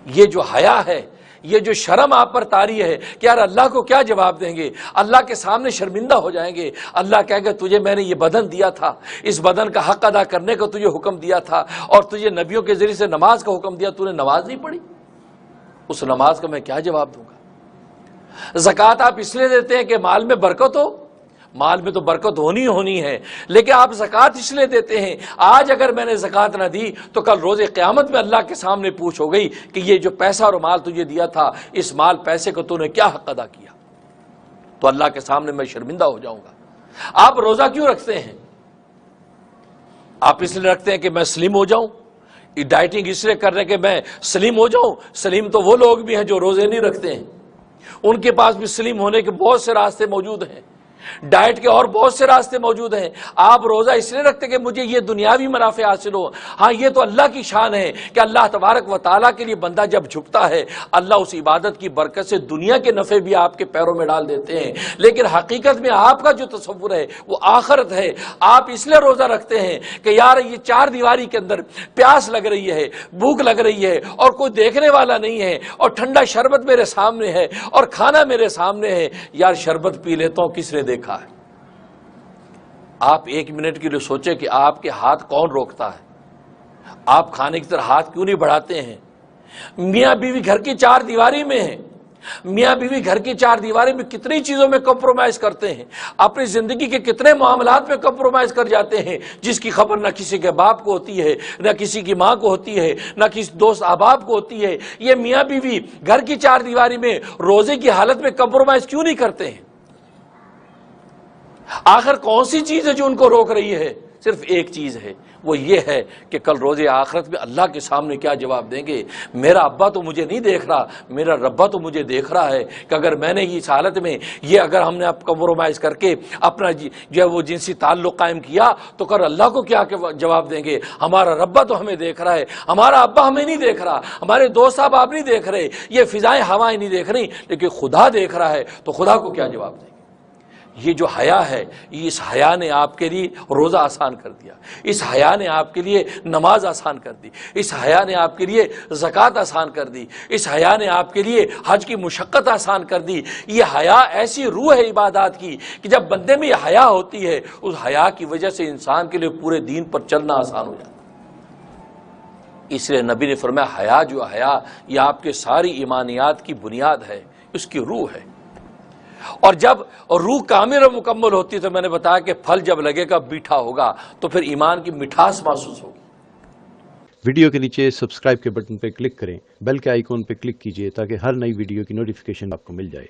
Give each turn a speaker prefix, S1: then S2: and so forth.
S1: یہ جو حیا ہے، یہ جو شرم آپ پر طاری ہے کہ یار اللہ کو کیا جواب دیں گے، اللہ کے سامنے شرمندہ ہو جائیں گے، اللہ کہے گا تجھے میں نے یہ بدن دیا تھا، اس بدن کا حق ادا کرنے کو تجھے حکم دیا تھا، اور تجھے نبیوں کے ذریعے سے نماز کا حکم دیا، تو نے نماز نہیں پڑھی، اس نماز کا میں کیا جواب دوں گا؟ زکوٰۃ آپ اس لیے دیتے ہیں کہ مال میں برکت ہو، مال میں تو برکت ہونی ہے، لیکن آپ زکوٰۃ اس لیے دیتے ہیں آج اگر میں نے زکوٰۃ نہ دی تو کل روز قیامت میں اللہ کے سامنے پوچھ ہو گئی کہ یہ جو پیسہ اور مال تجھے دیا تھا، اس مال پیسے کو تو نے کیا حق ادا کیا، تو اللہ کے سامنے میں شرمندہ ہو جاؤں گا۔ آپ روزہ کیوں رکھتے ہیں؟ آپ اس لیے رکھتے ہیں کہ میں سلیم ہو جاؤں، ڈائٹنگ اس لیے کر رہے ہیں کہ میں سلیم ہو جاؤں۔ سلیم تو وہ لوگ بھی ہیں جو روزے نہیں رکھتے ہیں، ان کے پاس بھی سلیم ہونے کے بہت سے راستے موجود ہیں، ڈائٹ کے اور بہت سے راستے موجود ہیں۔ آپ روزہ اس لیے رکھتے کہ مجھے یہ دنیاوی منافع حاصل ہو۔ ہاں یہ تو اللہ کی شان ہے کہ اللہ تبارک و تعالیٰ کے لیے بندہ جب جھکتا ہے، اللہ اس عبادت کی برکت سے دنیا کے نفع بھی آپ کے پیروں میں ڈال دیتے ہیں، لیکن حقیقت میں آپ کا جو تصور ہے وہ آخرت ہے۔ آپ اس لیے روزہ رکھتے ہیں کہ یار یہ چار دیواری کے اندر پیاس لگ رہی ہے، بھوک لگ رہی ہے، اور کوئی دیکھنے والا نہیں ہے، اور ٹھنڈا شربت میرے سامنے ہے، اور کھانا میرے سامنے ہے، یار شربت پی لیتا ہوں، کس نے دیکھا ہے؟ آپ ایک منٹ کے لیے سوچیں کہ آپ کے ہاتھ کون روکتا ہے؟ آپ کھانے کی طرح ہاتھ کیوں نہیں بڑھاتے ہیں؟ میاں بیوی گھر کی چار دیواری میں ہیں، میاں بیوی گھر کی چار دیواری میں کتنی چیزوں میں کمپرومائز کرتے ہیں، اپنی زندگی کے کتنے معاملات میں کمپرومائز کر جاتے ہیں، جس کی خبر نہ کسی کے باپ کو ہوتی ہے، نہ کسی کی ماں کو ہوتی ہے، نہ کسی دوست احباب کو ہوتی ہے۔ یہ میاں بیوی گھر کی چار دیواری میں روزے کی حالت میں کمپرومائز کیوں نہیں کرتے ہیں؟ آخر کون سی چیز ہے جو ان کو روک رہی ہے؟ صرف ایک چیز ہے، وہ یہ ہے کہ کل روز آخرت میں اللہ کے سامنے کیا جواب دیں گے۔ میرا ابا تو مجھے نہیں دیکھ رہا، میرا ربا تو مجھے دیکھ رہا ہے کہ اگر میں نے اس حالت میں یہ اگر ہم نے اب کمپرومائز کر کے اپنا جو ہے وہ جنسی تعلق قائم کیا تو کل اللہ کو کیا جواب دیں گے؟ ہمارا ربا تو ہمیں دیکھ رہا ہے، ہمارا ابا ہمیں نہیں دیکھ رہا، ہمارے دوست آپ نہیں دیکھ رہے، یہ فضائیں ہوائیں نہیں دیکھ رہی، لیکن خدا دیکھ رہا ہے، تو خدا کو کیا جواب دیں گے؟ یہ جو حیا ہے، اس حیا نے آپ کے لیے روزہ آسان کر دیا، اس حیا نے آپ کے لیے نماز آسان کر دی، اس حیا نے آپ کے لیے زکوٰۃ آسان کر دی، اس حیا نے آپ کے لیے حج کی مشقت آسان کر دی۔ یہ حیا ایسی روح ہے عبادات کی کہ جب بندے میں یہ حیا ہوتی ہے، اس حیا کی وجہ سے انسان کے لیے پورے دین پر چلنا آسان ہو جاتا ہے۔ اس لیے نبی نے فرمایا حیا جو حیا یہ آپ کے ساری ایمانیات کی بنیاد ہے، اس کی روح ہے۔ اور جب روح کامل اور مکمل ہوتی ہے تو میں نے بتایا کہ پھل جب لگے گا میٹھا ہوگا تو پھر ایمان کی مٹھاس محسوس ہوگی۔
S2: ویڈیو کے نیچے سبسکرائب کے بٹن پہ کلک کریں، بیل کے آئیکن پہ کلک کیجئے تاکہ ہر نئی ویڈیو کی نوٹیفیکیشن آپ کو مل جائے۔